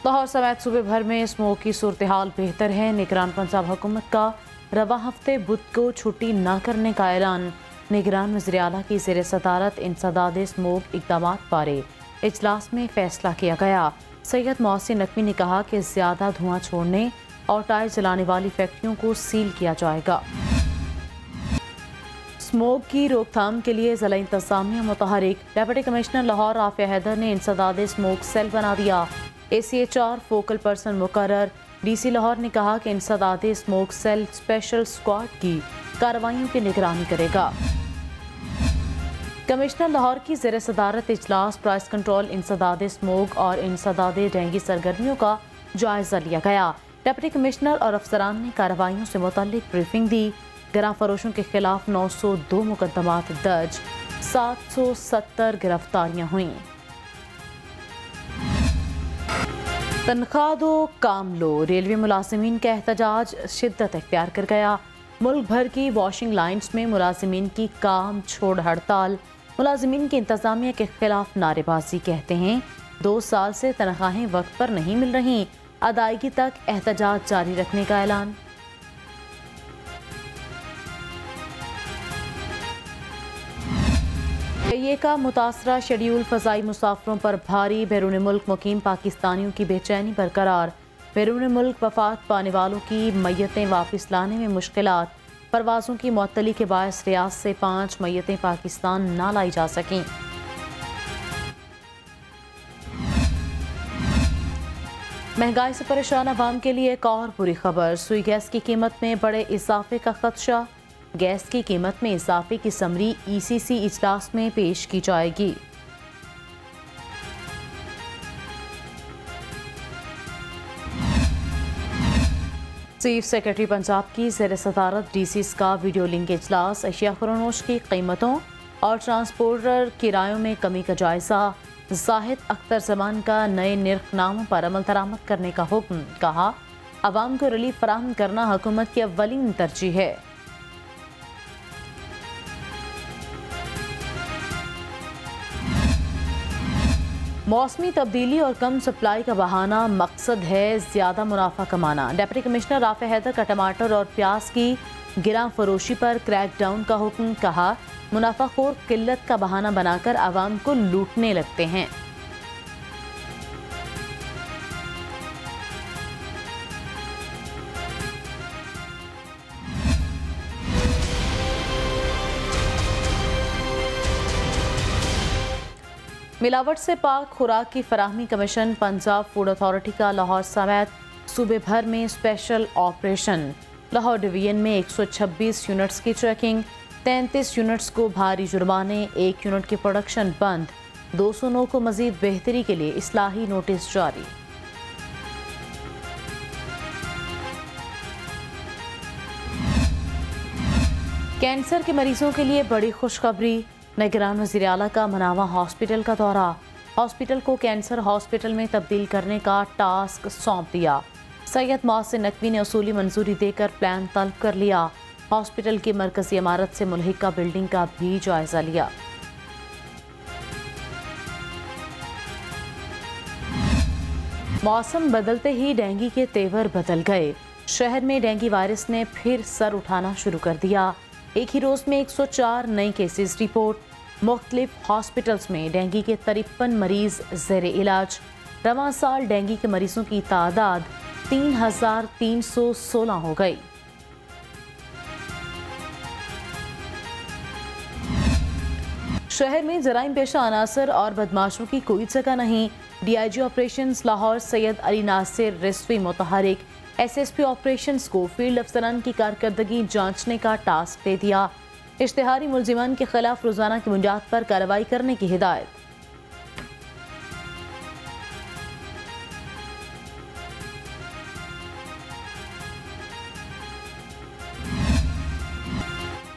लाहौर समेत सूबे भर में स्मोक की सूरत हाल बेहतर है। निगरान पंजाब हुकूमत का रवा हफ्ते बुध को छुट्टी न करने का ऐलान। निगरान वज़ीर आला की ज़ेर सदारत इंसदाद स्मोक इक़दाम बारे इजलास में फैसला किया गया। सैयद मोहसिन नकवी ने कहा कि ज़्यादा धुआं छोड़ने और टायर जलाने वाली फैक्ट्रियों को सील किया जाएगा। स्मोक की रोकथाम के लिए ज़िला इंतज़ामिया मुतहरिक। डिप्टी कमिश्नर लाहौर आफिया हैदर ने इंसदाद स्मोक सेल बना दिया। ACHR फोकल पर्सन मुकर्रर। DC लाहौर ने कहा कि इंसदाद स्मोक सेल स्पेशल स्क्वाड की कार्रवाइयों की निगरानी करेगा। कमिश्नर लाहौर की ज़ेर सदारत इजलास प्राइस कंट्रोल, इंसदाद स्मोक और इंसदाद डेंगू सरगर्मियों का जायजा लिया गया। डिप्टी कमिश्नर और अफसरान ने कार्रवाइयों से मुतल्लिक ब्रीफिंग दी। गिरा फरोशों के खिलाफ 902 मुकदमात दर्ज, 770 गिरफ्तारियां हुई। तनख्वाह दो काम लो, रेलवे मुलाजिमीन का एहतजाज शिद्दत इख्तियार कर गया। मुल्क भर की वॉशिंग लाइन्स में मुलाजिमीन की काम छोड़ हड़ताल। मुलाजिमीन की इंतजामिया के खिलाफ नारेबाजी। कहते हैं 2 साल से तनख्वाहें वक्त पर नहीं मिल रही। अदायगी तक एहतजाज जारी रखने का ऐलान। ये का मुतासरा शेड्यूल फ़ज़ाई मुसाफरों पर भारी। बैरून मुल्क मुकीम पाकिस्तानियों की बेचैनी बरकरार। बैरून मुल्क वफात पाने वालों की मैयतें वापस लाने में मुश्किलात। परवाज़ों की मुअत्तली के बायस रियाद से 5 मैयतें पाकिस्तान ना लाई जा सकें। महंगाई से परेशान अवाम के लिए एक और बुरी खबर। सुई गैस की कीमत में बड़े इजाफे का खदशा। गैस की कीमत में इजाफे की समरी ECC इजलास में पेश की जाएगी। चीफ सेक्रेटरी पंजाब की ज़ेर सदारत DCs का वीडियो लिंक इजलास। अशिया खुरानोश की कीमतों और ट्रांसपोर्टर किरायों में कमी का जायजा। जाहिद अख्तर जमान का नए निर्खनामों पर अमल दरामद करने का हुक्म। कहा अवाम को रिलीफ फराहम करना हुकूमत की अव्वलीन तरजीह है। मौसमी तब्दीली और कम सप्लाई का बहाना, मकसद है ज़्यादा मुनाफा कमाना। डिप्टी कमिश्नर आफिया हैदर का टमाटर और प्याज की गिरा फरोशी पर क्रैकडाउन का हुक्म। कहा मुनाफाखोर किल्लत का बहाना बनाकर आवाम को लूटने लगते हैं। मिलावट से पाक खुराक की फराहमी कमीशन। पंजाब फूड अथॉरिटी का लाहौर समेत सूबे भर में स्पेशल ऑपरेशन। लाहौर डिवीजन में 126 यूनिट्स की चेकिंग। 33 यूनिट्स को भारी जुर्माने। 1 यूनिट की प्रोडक्शन बंद। 209 को मजीद बेहतरी के लिए इस्लाही नोटिस जारी। कैंसर के मरीजों के लिए बड़ी खुशखबरी। निगरान वज़ीर आला का मनावा हॉस्पिटल का दौरा। हॉस्पिटल को कैंसर हॉस्पिटल में तब्दील करने का टास्क सौंप दिया। सैयद मोहसिन नकवी ने उसूली मंजूरी देकर प्लान तलब कर लिया। हॉस्पिटल की मरकजी इमारत से मुल्हिका बिल्डिंग का भी जायजा लिया। मौसम बदलते ही डेंगू के तेवर बदल गए। शहर में डेंगू वायरस ने फिर सर उठाना शुरू कर दिया। एक ही रोज में 104 नए केसेस रिपोर्ट। मुख्तलिफ हॉस्पिटल्स में डेंगू के 53 मरीज ज़ेर इलाज। रवां साल डेंगू के मरीजों की तादाद 3,316 हो गई। शहर में जराइम पेशा अनासर और बदमाशों की कोई जगह नहीं। DIG ऑपरेशंस लाहौर सैयद अली नासिर रिजवी मुतहरिक SSP ऑपरेशंस को फील्ड अफसरान की कारकर्दगी जांचने का टास्क दे दिया। इश्तिहारी मुलजिमान के खिलाफ रोजाना की बुनियाद पर कार्रवाई करने की हिदायत।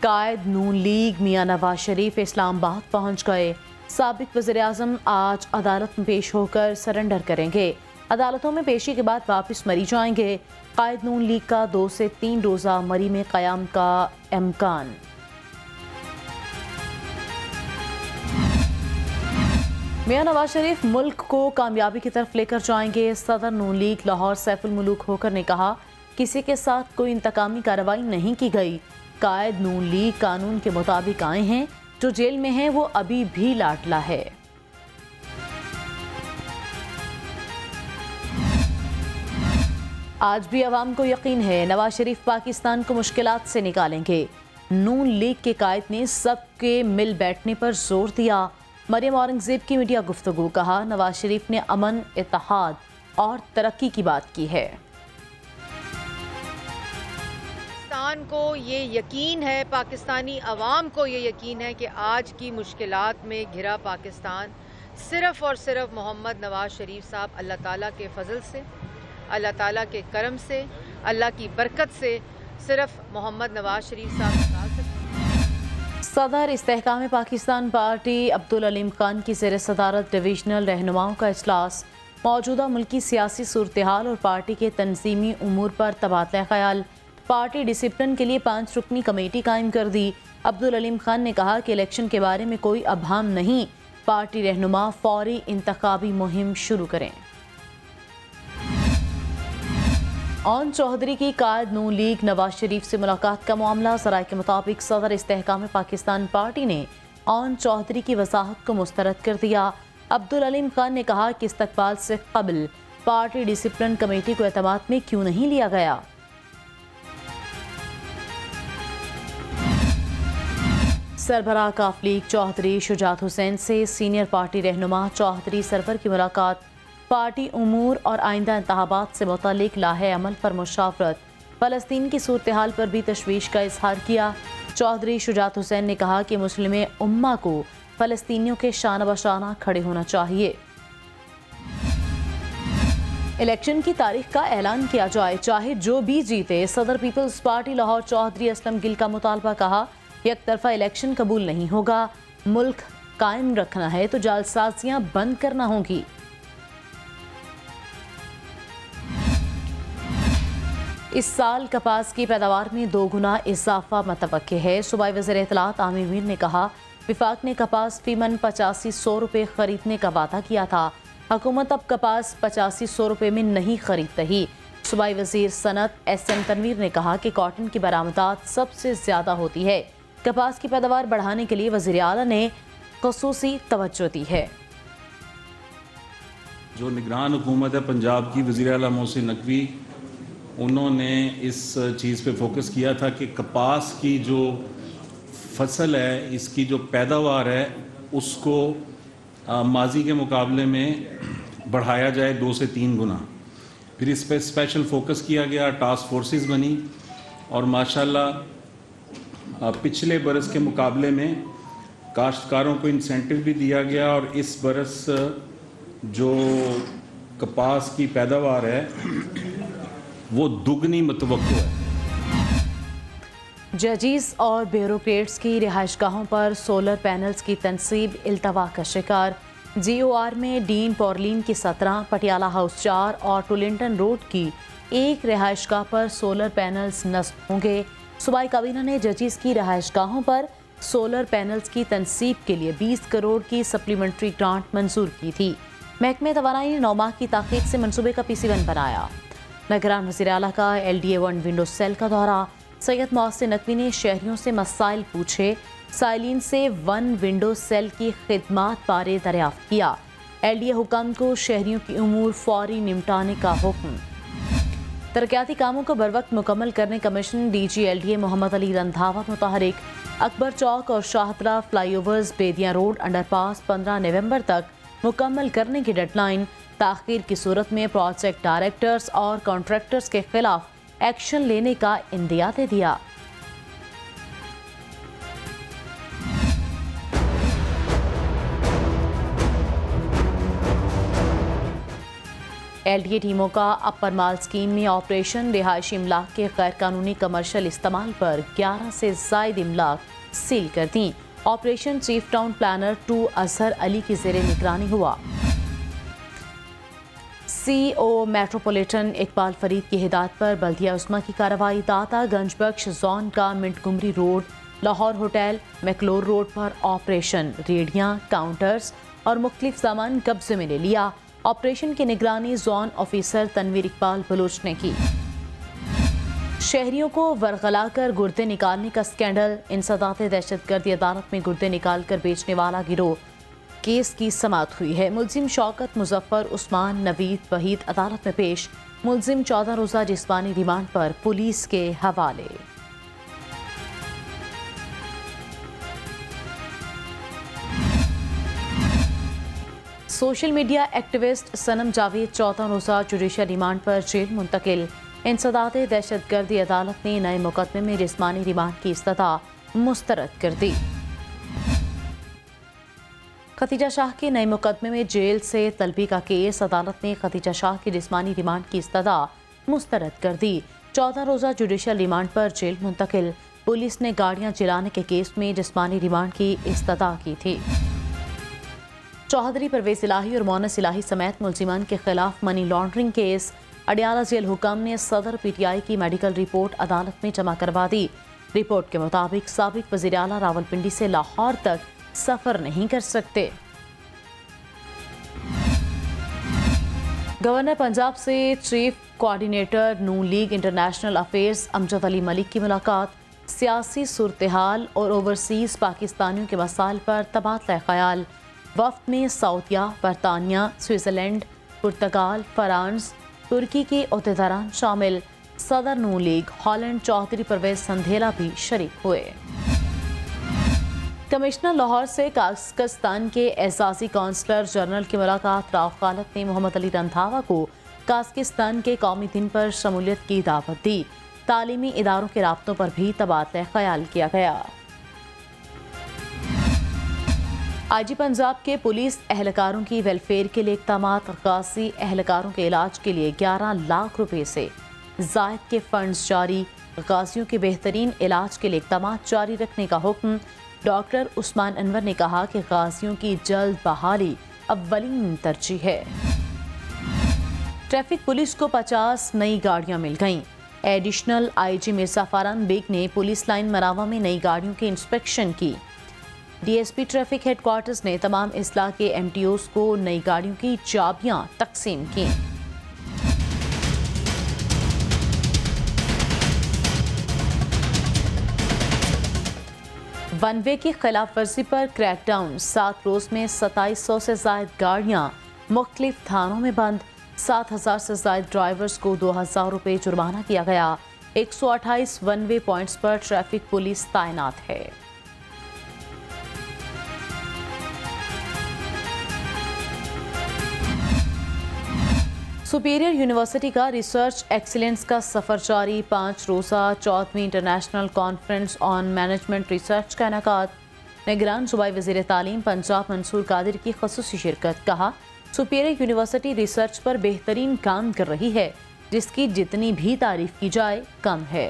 कायद नून लीग मियां नवाज शरीफ इस्लामाबाद पहुंच गए। साबिक वज़ीर आज़म आज अदालत में पेश होकर सरेंडर करेंगे। अदालतों में पेशी के बाद वापस मरी जाएंगे। कायद नून लीग का 2 से 3 रोज़ा मरी में क़याम का इम्कान। मियां नवाज शरीफ मुल्क को कामयाबी की तरफ लेकर जाएंगे। सदर नून लीग लाहौर सैफुल मुलूक होकर ने कहा, किसी के साथ कोई इंतकामी कार्रवाई नहीं की गई। कायद नून लीग कानून के मुताबिक आए हैं, जो जेल में हैं वो अभी भी लाडला है। आज भी अवाम को यकीन है नवाज शरीफ पाकिस्तान को मुश्किलात से निकालेंगे। नून लीग के कायद ने सबके मिल बैठने पर जोर दिया। मरियम औरंगजेब की मीडिया गुफ्तगू, कहा नवाज शरीफ ने अमन, इत्तेहाद और तरक्की की बात की है। पाकिस्तान को ये यकीन है, पाकिस्तानी अवाम को ये यकीन है कि आज की मुश्किलात में घिरा पाकिस्तान सिर्फ़ और सिर्फ मोहम्मद नवाज शरीफ साहब अल्लाह ताला के फजल से, अल्लाह ताला के करम से, अल्लाह की बरकत से सिर्फ मोहम्मद नवाज शरीफ साहब निकाल सकते हैं। सदर इस्तेहकाम पाकिस्तान पार्टी अब्दुल अलीम खान की ज़ेर सदारत डिवीजनल रहनुमाओं का इजलास। मौजूदा मुल्की सियासी सूरत हाल और पार्टी के तंजीमी उमूर पर तबादला ख्याल। पार्टी डिसिप्लिन के लिए 5 रुकनी कमेटी कायम कर दी। अब्दुल अलीम खान ने कहा कि इलेक्शन के बारे में कोई अबहम नहीं, पार्टी रहनुमा फौरी इंतखाबी मुहिम शुरू करें। ऑन चौधरी की कायद नून लीग नवाज शरीफ से मुलाकात का मामला। सराय के मुताबिक सदर इस्तेहकाम पाकिस्तान पार्टी ने ऑन चौधरी की वजाहत को मुस्तरद कर दिया। अब्दुल अलीम खान ने कहा कि इस्तकबाल से कबल पार्टी डिसिप्लिन कमेटी को एतमाद में क्यों नहीं लिया गया। सरबराह काफ लीग चौधरी शुजात हुसैन से सीनियर पार्टी रहनुमा चौधरी सरवर की मुलाकात। पार्टी उमूर और आइंदा इंतखाबात से मुतालिक लाहे अमल पर मुशावरत। फ़लस्तीन की सूरत हाल पर भी तशवीश का इजहार किया। चौधरी शुजात हुसैन ने कहा कि मुस्लिम उम्मा को फ़लस्तीनियों के शाना बशाना खड़े होना चाहिए। इलेक्शन की तारीख का ऐलान किया जाए, चाहे जो भी जीते। सदर पीपल्स पार्टी लाहौर चौधरी असलम गिल का मुतालबा, कहा एक तरफा इलेक्शन कबूल नहीं होगा, मुल्क कायम रखना है तो जालसाजियां बंद करना होगी। इस साल कपास की पैदावार में 2 गुना इजाफा मतवक्के है। सूबाई वज़ीर इत्तलात आमिर मीर ने कहा, विफाक ने कपास फीमन 8500 रुपये खरीदने का वादा किया था, हुकूमत अब कपास 8500 रुपये में नहीं खरीद रही। सूबाई वज़ीर सनत SM तनवीर ने कहा कि कॉटन की बरामदात सबसे ज़्यादा होती है। कपास की पैदावार बढ़ाने के लिए वज़ीर आला ने ख़ुसूसी तवज्जो दी है। जो निगरान हुकूमत है पंजाब की, वज़ीर आला मोहसिन नकवी, उन्होंने इस चीज़ पे फोकस किया था कि कपास की जो फसल है, इसकी जो पैदावार है, उसको माजी के मुकाबले में बढ़ाया जाए 2 से 3 गुना। फिर इस पर स्पेशल फोकस किया गया, टास्क फोर्सेस बनी और माशाल्लाह पिछले बरस के मुकाबले में काश्तकारों को इंसेंटिव भी दिया गया और इस बरस जो कपास की पैदावार है वो दुगनी मतवक्को है। जजीज और ब्यूरोक्रेट्स की रिहाइशगाहों पर सोलर पैनल्स की तनसीब इल्तवा का शिकार। GOR में डीन पॉर्लिन की 17, पटियाला हाउस 4 और टुलिंटन रोड की 1 रिहाइशगाह पर सोलर पैनल्स नस्ब होंगे। सूबाई काबीना ने जजीज की रिहाइशगाहों पर सोलर पैनल्स की तनसीब के लिए 20 करोड़ की सप्लीमेंट्री ग्रांट मंजूर की थी। महकमे तवानाई ने 9 माह की ताक़ीद से मनसूबे का PC1 बनाया। निगरान वज़ीर आला का LDA-1 विंडो सेल का दौरा। सैयद मोहसिन नकवी ने शहरियों से मसाइल पूछे। साइलिन से 1 विंडो सेल की खिदमात बारे दरियाफ्त किया। LDA हुकाम को शहरियों की उमूर फौरी निपटाने का हुक्म। तरक्याती कामों को बरवक्त मुकम्मल करने commission DG LDA Mohammad Ali Randhawa मुतहरिक। अकबर चौक और Shahdara flyovers, Bedian road underpass 15 नवंबर तक मुकम्मल करने की डेडलाइन। ताख़ीर की सूरत में प्रोजेक्ट डायरेक्टर्स और कॉन्ट्रैक्टर्स के खिलाफ एक्शन लेने का इंदिया दे दिया। LDA टीमों का अपर माल स्कीम में ऑपरेशन। रिहायशी इमलाक के गैर कानूनी कमर्शियल इस्तेमाल पर 11 से ज़ायद इमलाक सील कर दी। Operation chief town planner 2 Azhar Ali की ज़ेरे निगरानी हुआ। CO मेट्रोपॉलिटन इकबाल फरीद की हिदायत पर बल्दिया उस्मा की कार्रवाई। दाता गंज बख्श जोन का मिंटगुमरी रोड लाहौर होटल मैकलोर रोड पर ऑपरेशन, रेडियां, काउंटर्स और मुख्तलिफ सामान कब्जे में ले लिया। ऑपरेशन की निगरानी जोन ऑफिसर तनवीर इकबाल बलोच ने की। शहरियों को वरगला कर गुर्दे निकालने का स्कैंडल, इंसदाद दहशतगर्दी अदालत में गुर्दे निकाल कर बेचने वाला गिरोह केस की समाअत हुई है। मुलजिम शौकत, मुजफ्फर, उस्मान, नवीद, वहीद अदालत में पेश। मुलजिम 14 रोज़ा जिस्मानी रिमांड पर पुलिस के हवाले। सोशल मीडिया एक्टिविस्ट सनम जावेद 14 रोज़ा जुडिशल रिमांड पर जेल मुंतकिल। इंसदाद दहशतगर्दी अदालत ने नए मुकदमे में जिस्मानी रिमांड की इस्तदा मुस्तरद कर दी। खतीजा शाह के नए मुकदमे में जेल से तलबी का केस, अदालत ने खतीजा शाह की जिस्मानी रिमांड की इस्तदा मुस्तरद कर दी। 14 रोज़ा जुडिशल रिमांड पर जेल मुंतकिल। पुलिस ने गाड़ियां जलाने के केस में जिस्मानी रिमांड की इस्तदा की थी। चौधरी परवेज इलाही और मोनस इलाही समेत मुलजिमान के खिलाफ money laundering case. Adiala jail हुक्म ने सदर PTI की मेडिकल रिपोर्ट अदालत में जमा करवा दी। रिपोर्ट के मुताबिक साबिक वज़ीर आला रावलपिंडी से लाहौर तक सफर नहीं कर सकते। गवर्नर पंजाब से chief coordinator Noon league international affairs Amjad Ali Malik की मुलाकात। सियासी सूरत-ए-हाल और ओवरसीज पाकिस्तानियों के मसाइल पर तबादला ख्याल। वफ्द में सऊदिया, बरतानिया, स्विट्जरलैंड, पुर्तगाल, फ्रांस, तुर्की के ओहदेदारान शामिल। सदर नून लीग हॉलैंड चौधरी परवेज संधेला भी शरीक हुए। कमिश्नर लाहौर से काज़किस्तान के एहसासी काउंसलर जनरल की मुलाकात। राव खालत ने मोहम्मद अली रंधावा को काज़किस्तान के कौमी दिन पर शमूलियत की दावत दी। तालीमी इदारों के राब्तों पर भी तबादला ख्याल किया गया। IG पंजाब के पुलिस एहलकारों की वेलफेयर के लिए इक़दामात। गाजी एहलकारों के इलाज के लिए 11 लाख रुपए से ज़ायद के फंड्स जारी। गाजियों के बेहतरीन इलाज के लिए इक़दामात जारी रखने का हुक्म। डॉक्टर उस्मान अनवर ने कहा कि गाजियों की जल्द बहाली अव्वलीन तरजीह है। ट्रैफिक पुलिस को 50 नई गाड़ियां मिल गईं। Additional IG Mirza Faran bag ने पुलिस लाइन मरावा में नई गाड़ियों की इंस्पेक्शन की। DSP ट्रैफिक हेडक्वार्टर्स ने तमाम इस्लाह के MTOs को नई गाड़ियों की चाबियां तकसीम की। वन वे की खिलाफ वर्जी पर क्रैकडाउन। 7 रोज में 2700 से ज्यादा गाड़ियां मुख्तलिफ थानों में बंद। 7000 से ज्यादा ड्राइवर्स को 2000 रुपये जुर्माना किया गया। 128 वन वे पॉइंट्स पर ट्रैफिक पुलिस तैनात है। सुपीरियर यूनिवर्सिटी का रिसर्च एक्सीलेंस का सफ़र जारी। 5 रोज़ा 14वीं international conference on management research का इनेकाद। निगरान सूबाई वज़ीर तालीम पंजाब मंसूर कादिर की ख़ुसूसी शिरकत। कहा, सुपीरियर यूनिवर्सिटी रिसर्च पर बेहतरीन काम कर रही है, जिसकी जितनी भी तारीफ की जाए कम है।